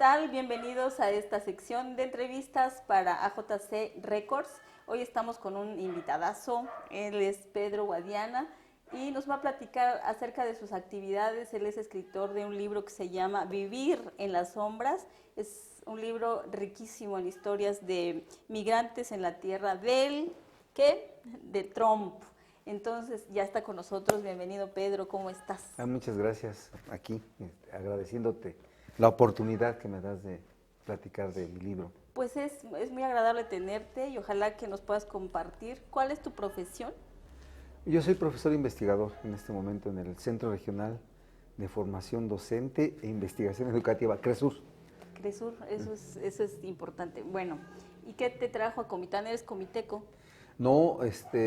tal? Bienvenidos a esta sección de entrevistas para AJC Records. Hoy estamos con un invitadazo, él es Pedro Guadiana y nos va a platicar acerca de sus actividades. Él es escritor de un libro que se llama Vivir en las sombras. Es un libro riquísimo en historias de migrantes en la tierra del, ¿qué? De Trump. Entonces ya está con nosotros. Bienvenido, Pedro, ¿cómo estás? Muchas gracias, aquí, agradeciéndote la oportunidad que me das de platicar de mi libro. Pues es muy agradable tenerte y ojalá que nos puedas compartir. ¿Cuál es tu profesión? Yo soy profesor investigador en este momento en el Centro Regional de Formación Docente e Investigación Educativa, CRESUR. Cresur, eso es importante. Bueno, ¿y qué te trajo a Comitán? ¿Eres comiteco? No,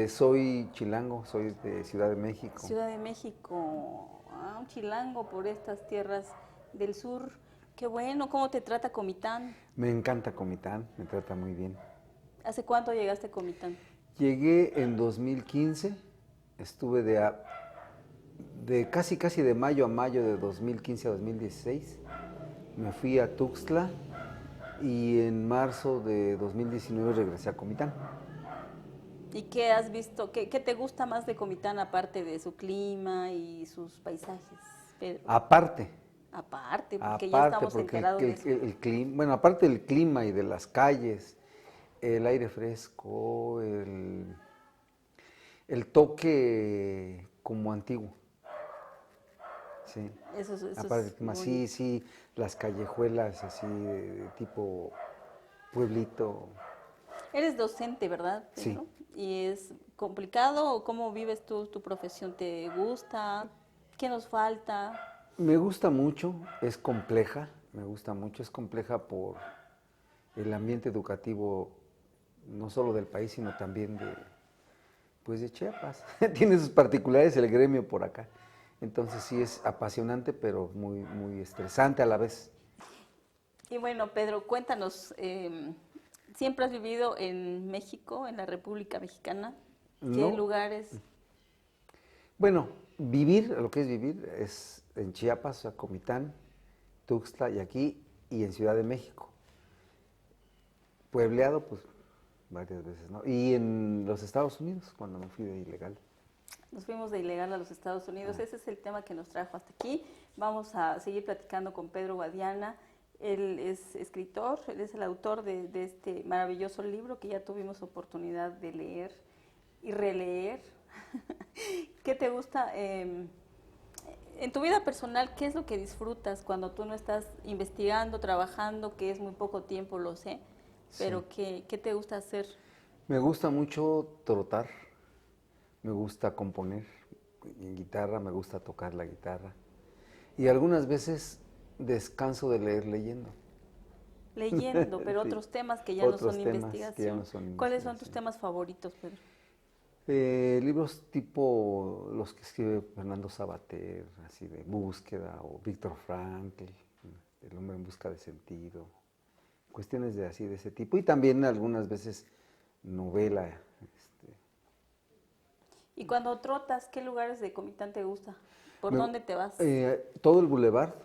soy chilango, soy de Ciudad de México. Ciudad de México, un chilango por estas tierras del sur. Qué bueno, ¿cómo te trata Comitán? Me encanta Comitán, me trata muy bien. ¿Hace cuánto llegaste a Comitán? Llegué en 2015, estuve de casi de mayo a mayo de 2015 a 2016. Me fui a Tuxtla y en marzo de 2019 regresé a Comitán. ¿Y qué has visto? ¿Qué te gusta más de Comitán aparte de su clima y sus paisajes, Pedro? Aparte, Aparte, porque ya aparte, estamos porque enterados de eso. el clima, bueno, aparte del clima y de las calles, el aire fresco, el toque como antiguo. Sí. Eso Aparte del es clima, bonito. sí, las callejuelas así de tipo pueblito. Eres docente, ¿verdad, Sí. Pedro? ¿Y es complicado o cómo vives tú tu profesión? ¿Te gusta? ¿Qué nos falta? Me gusta mucho, es compleja, me gusta mucho, es compleja por el ambiente educativo, no solo del país, sino también pues de Chiapas. Tiene sus particularidades el gremio por acá. Entonces sí es apasionante, pero muy estresante a la vez. Y bueno, Pedro, cuéntanos, ¿siempre has vivido en México, en la República Mexicana? ¿Qué No, lugares? bueno, vivir, lo que es vivir, es en Chiapas, a Comitán, Tuxtla y aquí, y en Ciudad de México. Puebleado, pues varias veces, ¿no? Y en los Estados Unidos, cuando me fui de ilegal. Nos fuimos de ilegal a los Estados Unidos. Ah, Ese es el tema que nos trajo hasta aquí. Vamos a seguir platicando con Pedro Guadiana. Él es escritor, él es el autor de este maravilloso libro que ya tuvimos oportunidad de leer y releer. ¿Qué te gusta? En tu vida personal, ¿qué es lo que disfrutas cuando tú no estás investigando, trabajando, que es muy poco tiempo, lo sé, sí. pero qué te gusta hacer? Me gusta mucho trotar, me gusta componer en guitarra, me gusta tocar la guitarra. Y algunas veces descanso de leer leyendo. Leyendo, pero Sí. otros temas que ya no son Otros temas que ya no investigación. son ¿Cuáles son tus investigación. temas favoritos, Pedro? Libros tipo los que escribe Fernando Sabater, así de búsqueda, o Víctor Frankl, El hombre en busca de sentido, cuestiones de así de ese tipo. Y también algunas veces novela. Y cuando trotas, ¿qué lugares de Comitán te gusta? ¿Por Me- dónde te vas? Todo el bulevar,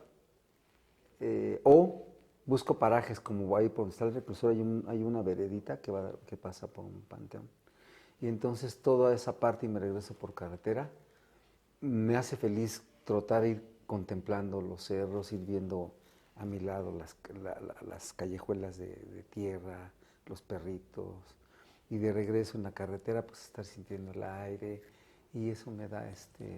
o busco parajes como ahí por donde está el reclusorio, hay una veredita que pasa por un panteón. Y entonces toda esa parte y me regreso por carretera. Me hace feliz trotar, ir contemplando los cerros, ir viendo a mi lado las callejuelas de tierra, los perritos, y de regreso en la carretera pues estar sintiendo el aire, y eso me da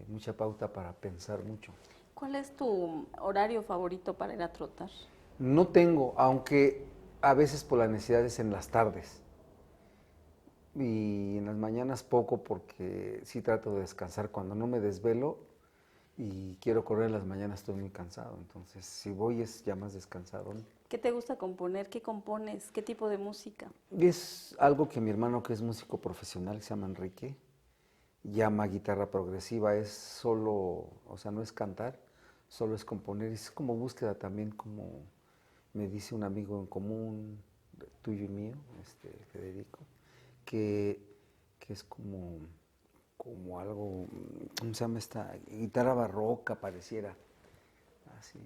mucha pauta para pensar mucho. ¿Cuál es tu horario favorito para ir a trotar? No tengo, aunque a veces por las necesidades en las tardes, y en las mañanas poco porque sí trato de descansar. Cuando no me desvelo y quiero correr en las mañanas estoy muy cansado, entonces si voy es ya más descansado, ¿no? ¿Qué te gusta componer? ¿Qué compones? ¿Qué tipo de música? Es algo que mi hermano, que es músico profesional, se llama Enrique, llama guitarra progresiva. Es solo, o sea, no es cantar, solo es componer, es como búsqueda también, como me dice un amigo en común, tuyo y mío, Federico, que, que es como algo, ¿cómo se llama esta? Guitarra barroca, pareciera, así,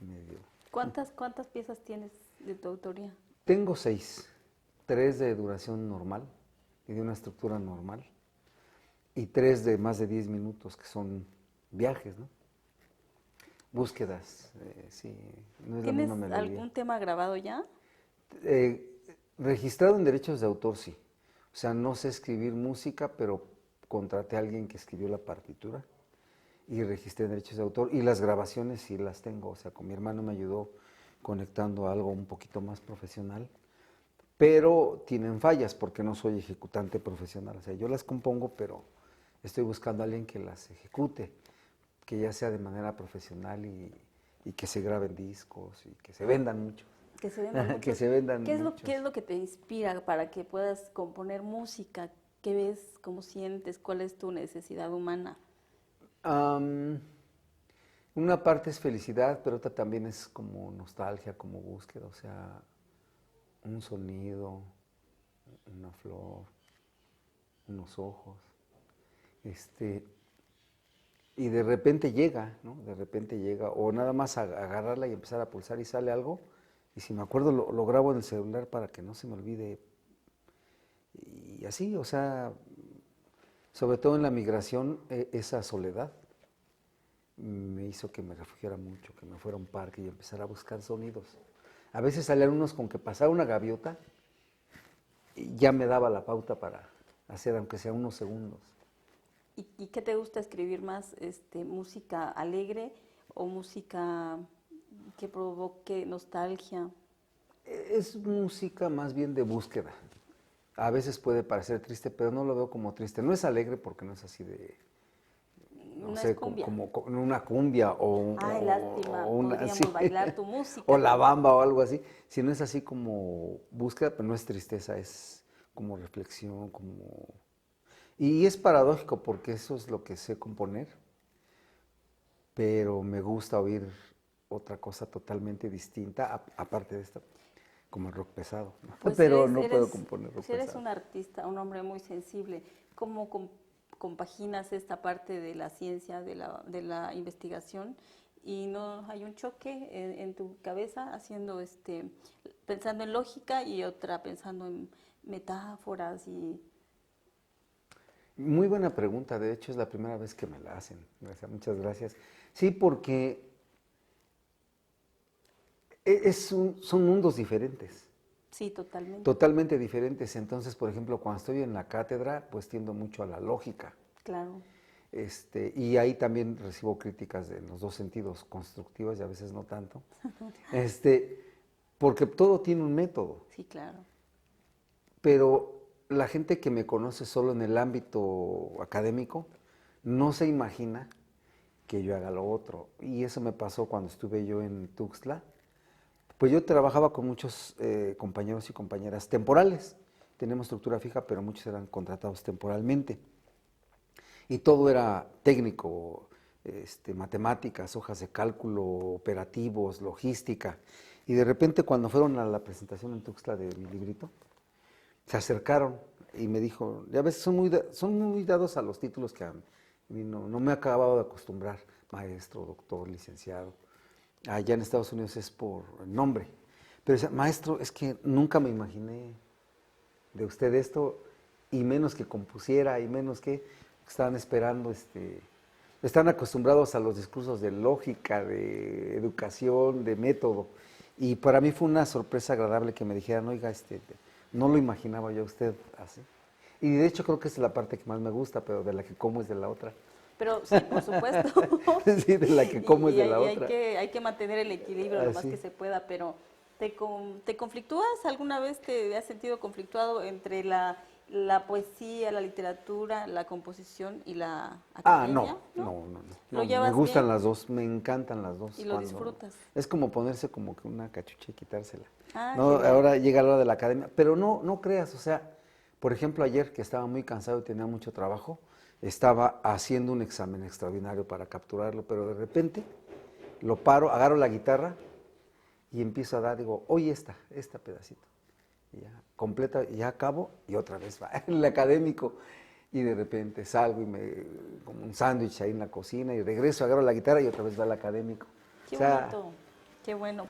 medio. ¿Cuántas piezas tienes de tu autoría? Tengo 6, 3 de duración normal y de una estructura normal, y 3 de más de 10 minutos, que son viajes, ¿no? Búsquedas, sí, no es la ¿Tienes misma melodía. algún tema grabado ya? Eh, Registrado en derechos de autor, sí. O sea, no sé escribir música, pero contraté a alguien que escribió la partitura y registré derechos de autor, y las grabaciones sí las tengo. O sea, con mi hermano me ayudó conectando algo un poquito más profesional, pero tienen fallas porque no soy ejecutante profesional. O sea, yo las compongo, pero estoy buscando a alguien que las ejecute, que ya sea de manera profesional, y que se graben discos y que se vendan mucho. Que se vendan Que muchos. se vendan ¿Qué muchos. es lo que te inspira para que puedas componer música? ¿Qué ves? ¿Cómo sientes? ¿Cuál es tu necesidad humana? Am, una parte es felicidad, pero otra también es como nostalgia, como búsqueda. O sea, un sonido, una flor, unos ojos. Y de repente llega, ¿no? De repente llega, o nada más agarrarla y empezar a pulsar y sale algo, y si me acuerdo lo grabo en el celular para que no se me olvide. Y así, o sea, sobre todo en la migración, esa soledad me hizo que me refugiara mucho, que me fuera a un parque y empezara a buscar sonidos. A veces salían unos con que pasaba una gaviota y ya me daba la pauta para hacer, aunque sea unos segundos. ¿Y qué te gusta escribir más? ¿Música alegre o música que provoque nostalgia? Es música más bien de búsqueda. A veces puede parecer triste, pero no lo veo como triste. No es alegre porque no es así de, no No es sé, cumbia. como una cumbia Ay, o lástima, una, sí, podríamos bailar tu o música. la bamba o algo así. Si no es así como búsqueda, pero no es tristeza, es como reflexión, como... Y es paradójico porque eso es lo que sé componer, pero me gusta oír otra cosa totalmente distinta, aparte de esta, como el rock pesado, ¿no? Pues Pero no puedo componer rock pues eres pesado. un artista, un hombre muy sensible. ¿Cómo compaginas esta parte de la ciencia, de la investigación? Y no hay un choque en tu cabeza haciendo pensando en lógica y otra pensando en metáforas y Muy buena pregunta, de hecho es la primera vez que me la hacen. Muchas gracias. Sí, porque son mundos diferentes, sí, totalmente, totalmente diferentes. Entonces, por ejemplo, cuando estoy en la cátedra, pues tiendo mucho a la lógica. claro. Y ahí también recibo críticas en los dos sentidos, constructivas y a veces no tanto. Porque todo tiene un método, Sí, claro. pero la gente que me conoce solo en el ámbito académico no se imagina que yo haga lo otro. Y eso me pasó cuando estuve yo en Tuxtla. Pues yo trabajaba con muchos compañeros y compañeras temporales. Tenemos estructura fija, pero muchos eran contratados temporalmente. Y todo era técnico, matemáticas, hojas de cálculo, operativos, logística. Y de repente cuando fueron a la presentación en Tuxtla de mi librito, se acercaron y me dijo, ya ves, son muy dados a los títulos que a mí no me he acabado de acostumbrar, maestro, doctor, licenciado. Allá en Estados Unidos es por nombre. Pero decía, maestro, es que nunca me imaginé de usted esto, y menos que compusiera, y menos que estaban esperando, están acostumbrados a los discursos de lógica, de educación, de método. Y para mí fue una sorpresa agradable que me dijeran, oiga, no lo imaginaba yo a usted así. Y de hecho creo que esa es la parte que más me gusta, pero de la que como es de la otra. Pero sí, por supuesto. Sí, de la que como es de la otra. Hay que mantener el equilibrio lo más que Así. se pueda, pero ¿te conflictúas? ¿Alguna vez te has sentido conflictuado entre la poesía, la literatura, la composición y la academia? ¿Lo Me llevas gustan bien las dos, me encantan las dos. y lo disfrutas? Es como ponerse como que una cachucha y quitársela. Ah, No, genial. ahora llega la hora de la academia, pero no creas, o sea, por ejemplo, ayer que estaba muy cansado y tenía mucho trabajo, estaba haciendo un examen extraordinario para capturarlo, pero de repente lo paro, agarro la guitarra y empiezo a dar, digo, oye esta pedacito. Y ya, completa, y ya acabo, y otra vez va el académico. Y de repente salgo y como un sándwich ahí en la cocina, y regreso, agarro la guitarra y otra vez va el académico. Qué O sea, bonito, qué bueno.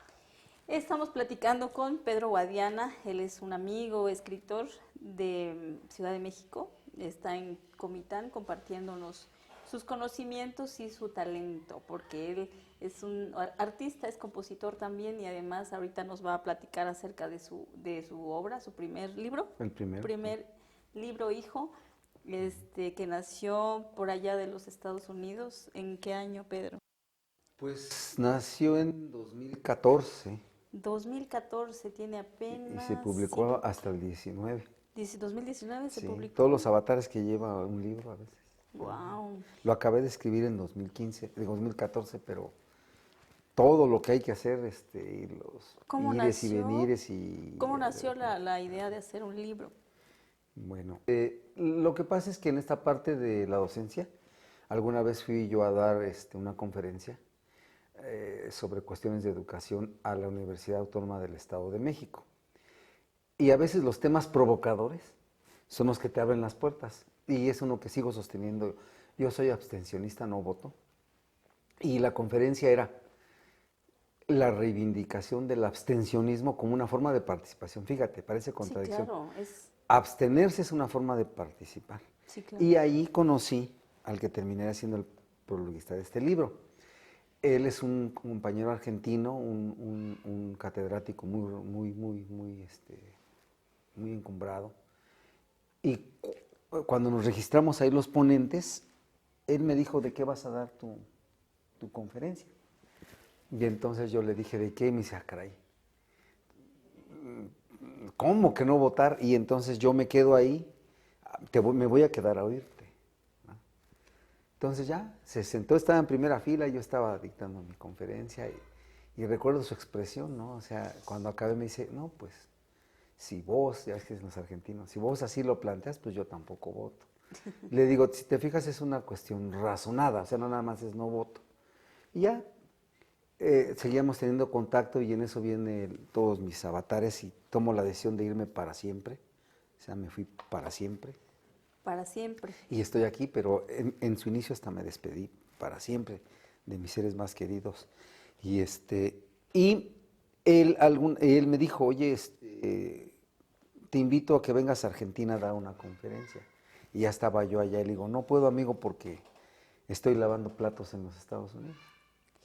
Estamos platicando con Pedro Guadiana, él es un amigo, escritor de Ciudad de México, está en Comitán compartiéndonos sus conocimientos y su talento, porque él es un artista, es compositor también y además ahorita nos va a platicar acerca de su obra, su primer libro. El primero. Primer libro, Hijo, que nació por allá de los Estados Unidos. ¿En qué año, Pedro? Pues nació en 2014 2014, tiene y se apenas publicó hasta el 19. 2019 se Sí, publicó. todos los avatares que lleva un libro a veces. Wow. Lo acabé de escribir en 2014, pero todo lo que hay que hacer, y los ¿Cómo ires y nació? venires y... ¿Cómo nació la idea de hacer un libro? Bueno, lo que pasa es que en esta parte de la docencia, alguna vez fui yo a dar una conferencia sobre cuestiones de educación a la Universidad Autónoma del Estado de México. Y a veces los temas provocadores son los que te abren las puertas. Y es uno que sigo sosteniendo. Yo soy abstencionista, no voto. Y la conferencia era la reivindicación del abstencionismo como una forma de participación. Fíjate, parece contradicción. Sí, claro, Abstenerse es una forma de participar. sí, claro. Y ahí conocí al que terminé siendo el prologuista de este libro. Él es un compañero argentino, un catedrático muy encumbrado. Y cuando nos registramos ahí los ponentes, él me dijo, ¿de qué vas a dar tu conferencia? Y entonces yo le dije, ¿de qué? Y me dice, caray, ¿cómo que no votar? Y entonces yo me quedo ahí, me voy a quedar a oírte. ¿No? Entonces ya, se sentó, estaba en primera fila, yo estaba dictando mi conferencia y recuerdo su expresión, ¿no? O sea, cuando acabé me dice, no, pues, si vos, ya es que dicen los argentinos, si vos así lo planteas, pues yo tampoco voto. Le digo, si te fijas, es una cuestión razonada, o sea, no nada más es no voto. Y ya, seguíamos teniendo contacto y en eso vienen todos mis avatares y tomo la decisión de irme para siempre. O sea, me fui para siempre. Para siempre. Y estoy aquí, pero en su inicio hasta me despedí para siempre de mis seres más queridos. Y él me dijo, oye, te invito a que vengas a Argentina a dar una conferencia. Y ya estaba yo allá y le digo, no puedo, amigo, porque estoy lavando platos en los Estados Unidos.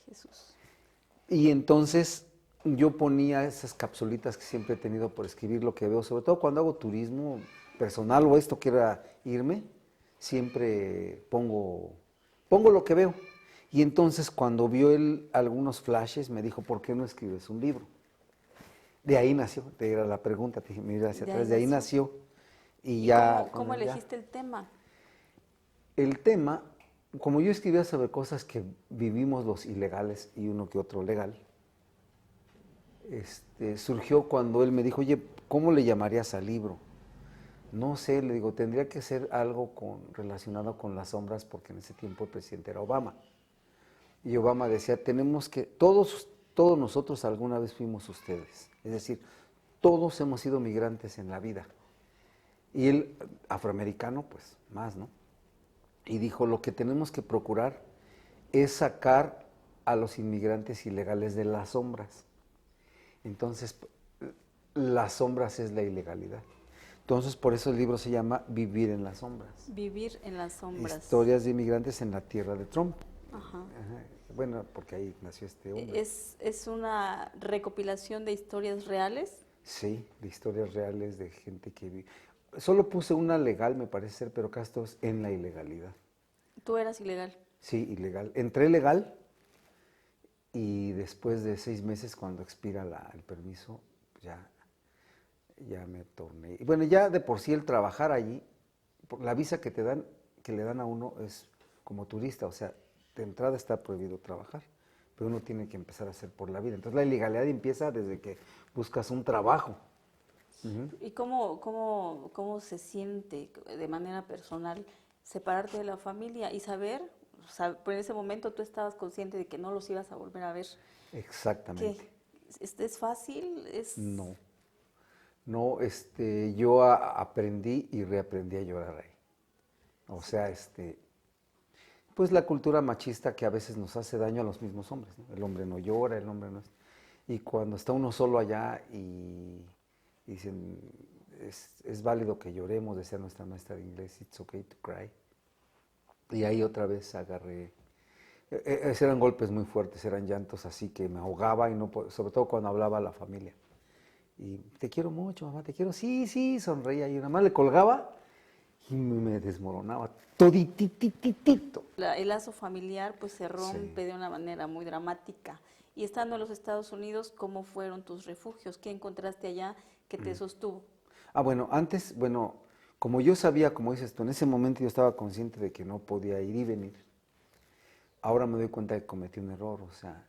Jesús. Y entonces yo ponía esas capsulitas que siempre he tenido por escribir lo que veo, sobre todo cuando hago turismo personal o esto quiera irme, siempre pongo lo que veo. Y entonces cuando vio él algunos flashes me dijo, ¿por qué no escribes un libro? De ahí nació, era la pregunta, te dije, mira hacia atrás, de ahí nació. ¿Y ya, cómo elegiste el tema? El tema, como yo escribía sobre cosas que vivimos los ilegales y uno que otro legal, surgió cuando él me dijo, oye, ¿cómo le llamarías al libro? No sé, le digo, tendría que ser algo relacionado con las sombras, porque en ese tiempo el presidente era Obama. Y Obama decía, tenemos que, todos nosotros alguna vez fuimos ustedes. Es decir, todos hemos sido migrantes en la vida. Y él, afroamericano, pues más, ¿no? Y dijo, lo que tenemos que procurar es sacar a los inmigrantes ilegales de las sombras. Entonces, las sombras es la ilegalidad. Entonces, por eso el libro se llama Vivir en las sombras. Vivir en las sombras. Historias de inmigrantes en la tierra de Trump. Ajá. Ajá. Bueno, porque ahí nació este hombre. ¿Es una recopilación de historias reales? Sí, de historias reales de gente que vive. Solo puse una legal, me parece ser, pero casi todo es en la ilegalidad. ¿Tú eras ilegal? Sí, ilegal. Entré legal y después de 6 meses, cuando expira el permiso, ya me torné. Y bueno, ya de por sí el trabajar allí, la visa que le dan a uno es como turista, o sea, de entrada está prohibido trabajar, pero uno tiene que empezar a hacer por la vida. Entonces la ilegalidad empieza desde que buscas un trabajo. ¿Y cómo se siente de manera personal separarte de la familia y saber, por ese momento tú estabas consciente de que no los ibas a volver a ver? Exactamente. ¿Es fácil? No, yo aprendí y reaprendí a llorar ahí. O sea, pues la cultura machista que a veces nos hace daño a los mismos hombres, ¿no? El hombre no llora, el hombre no es... Y cuando está uno solo allá y dicen, es válido que lloremos, decía nuestra maestra de inglés, it's okay to cry. Y ahí otra vez agarré, eran golpes muy fuertes, eran llantos así que me ahogaba, y no, sobre todo cuando hablaba a la familia. Y te quiero mucho, mamá, te quiero, sí, sí, sonreía. Y nada más le colgaba y me desmoronaba toditititito. El lazo familiar pues se Sí. rompe de una manera muy dramática. Y estando en los Estados Unidos, ¿cómo fueron tus refugios? ¿Qué encontraste allá que te sostuvo? Bueno, antes, bueno, como yo sabía, como dices tú, en ese momento yo estaba consciente de que no podía ir y venir. Ahora me doy cuenta de que cometí un error, o sea,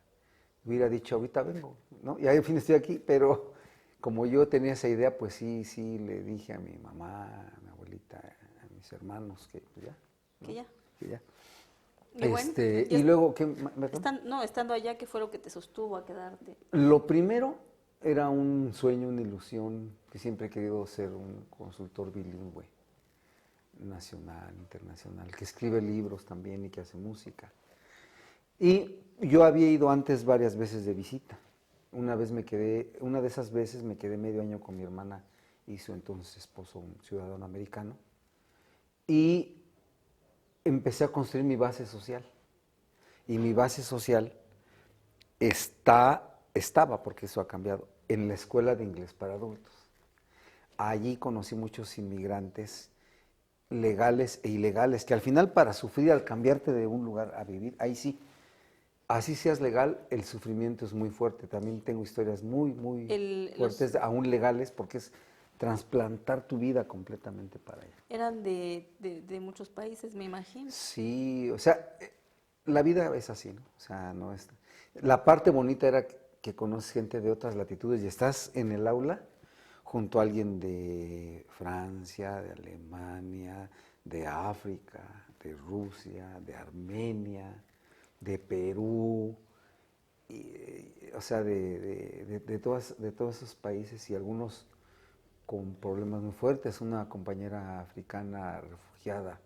hubiera dicho, ahorita vengo, ¿no? Y ahí al fin estoy aquí, pero como yo tenía esa idea, pues sí, sí, le dije a mi mamá, a mi abuelita, a mis hermanos, que pues ya, Que ¿no? ya. Que ya. Y bueno, Y luego, ¿qué? ¿Perdón? no, estando allá, ¿qué fue lo que te sostuvo a quedarte? Lo primero era un sueño, una ilusión, que siempre he querido ser un consultor bilingüe, nacional, internacional, que escribe libros también y que hace música. Y yo había ido antes varias veces de visita. Una de esas veces me quedé medio año con mi hermana y su entonces esposo, un ciudadano americano, y empecé a construir mi base social. Y mi base social estaba, porque eso ha cambiado, en la escuela de inglés para adultos. Allí conocí muchos inmigrantes legales e ilegales, que al final para sufrir al cambiarte de un lugar a vivir, ahí sí, así seas legal, el sufrimiento es muy fuerte. También tengo historias muy, muy fuertes, aún legales, porque es trasplantar tu vida completamente para allá. Eran de muchos países, me imagino. Sí, o sea, la vida es así, ¿no? O sea, no es... La parte bonita era que conoces gente de otras latitudes y estás en el aula junto a alguien de Francia, de Alemania, de África, de Rusia, de Armenia, de Perú, o sea, de todos esos países y algunos con problemas muy fuertes. Una compañera africana refugiada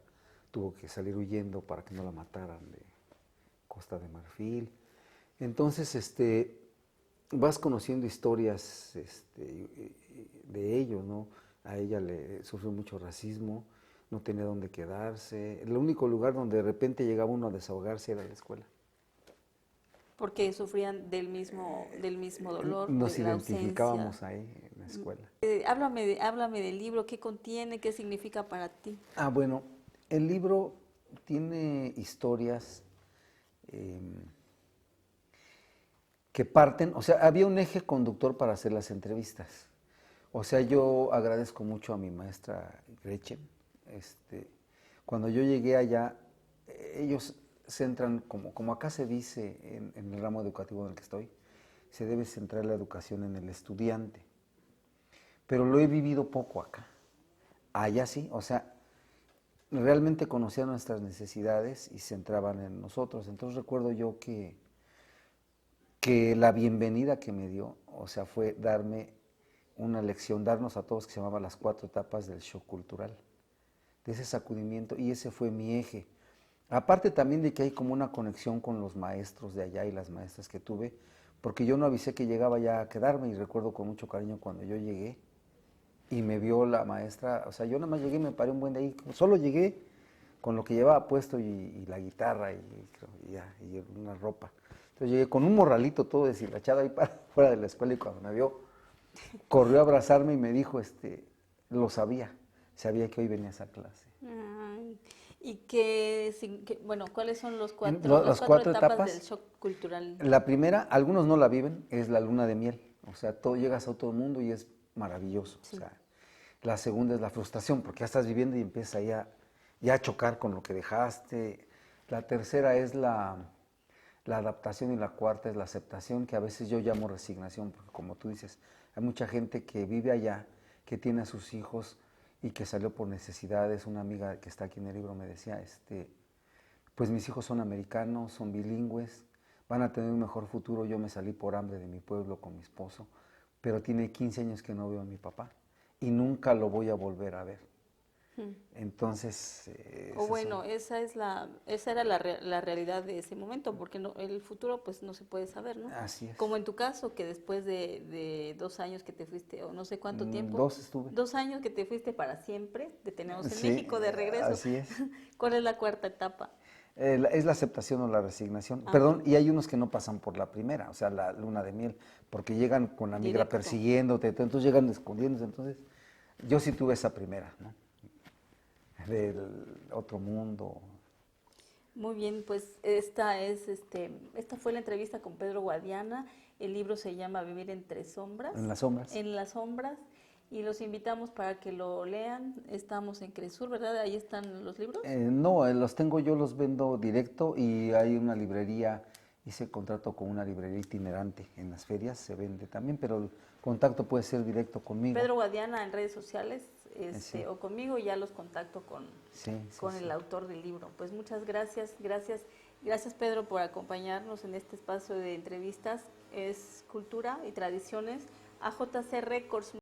tuvo que salir huyendo para que no la mataran de Costa de Marfil. Entonces, vas conociendo historias de ellos, ¿no? A ella le sufrió mucho racismo, no tenía dónde quedarse. El único lugar donde de repente llegaba uno a desahogarse era la escuela. Porque sufrían del mismo dolor, Nos de la ausencia. identificábamos ahí en la escuela. Háblame del libro, ¿qué contiene? ¿Qué significa para ti? Bueno, el libro tiene historias eh, que parten, o sea, había un eje conductor para hacer las entrevistas. O sea, yo agradezco mucho a mi maestra Gretchen. Cuando yo llegué allá, ellos centran, como acá se dice en el ramo educativo en el que estoy, se debe centrar la educación en el estudiante. Pero lo he vivido poco acá. Allá sí, o sea, realmente conocían nuestras necesidades y se centraban en nosotros. Entonces recuerdo yo que la bienvenida que me dio, o sea, fue darme una lección, darnos a todos, que se llamaba las 4 etapas del shock cultural, de ese sacudimiento, y ese fue mi eje. Aparte también de que hay como una conexión con los maestros de allá y las maestras que tuve, porque yo no avisé que llegaba ya a quedarme, y recuerdo con mucho cariño cuando yo llegué y me vio la maestra, o sea, yo nada más llegué y me paré un buen de ahí, solo llegué con lo que llevaba puesto y la guitarra y una ropa. Entonces llegué con un morralito todo deshilachado ahí para fuera de la escuela, y cuando me vio, corrió a abrazarme y me dijo, lo sabía que hoy venía a esa clase. Ay, bueno, ¿cuáles son las Las cuatro 4 etapas del etapas, shock cultural? la primera, algunos no la viven, es la luna de miel. O sea, llegas a todo el mundo y es maravilloso. Sí. O sea, la segunda es la frustración, porque ya estás viviendo y empiezas ahí ya a chocar con lo que dejaste. La tercera es la adaptación, y la cuarta es la aceptación, que a veces yo llamo resignación, porque como tú dices, hay mucha gente que vive allá, que tiene a sus hijos y que salió por necesidades. Una amiga que está aquí en el libro me decía, pues mis hijos son americanos, son bilingües, van a tener un mejor futuro. Yo me salí por hambre de mi pueblo con mi esposo, pero tiene 15 años que no veo a mi papá y nunca lo voy a volver a ver. Entonces, O bueno, esa era la realidad de ese momento, porque el futuro pues no se puede saber, ¿no? así es. Como en tu caso, que después de 2 años que te fuiste, o no sé cuánto tiempo, 2 estuve. 2 años que te fuiste para siempre, te tenemos en Sí, México de regreso. así es. ¿Cuál es la cuarta etapa? Es la aceptación o la resignación. Ah, Perdón, y hay unos que no pasan por la primera, o sea, la luna de miel, porque llegan con la migra directo. persiguiéndote, entonces llegan escondiéndose. Entonces, yo sí tuve esa primera, ¿no? Del otro mundo. Muy bien, pues esta fue la entrevista con Pedro Guadiana. El libro se llama Vivir entre sombras. En las sombras. En las sombras. Y los invitamos para que lo lean. Estamos en Cresur, ¿verdad? Ahí están los libros. No, los tengo yo, los vendo directo y hay una librería, hice contrato con una librería itinerante en las ferias, se vende también, pero el contacto puede ser directo conmigo. Pedro Guadiana en redes sociales Sí. o conmigo, ya los contacto con el autor del libro. Pues muchas gracias, gracias Pedro por acompañarnos en este espacio de entrevistas. Es Cultura y Tradiciones, AJC Records.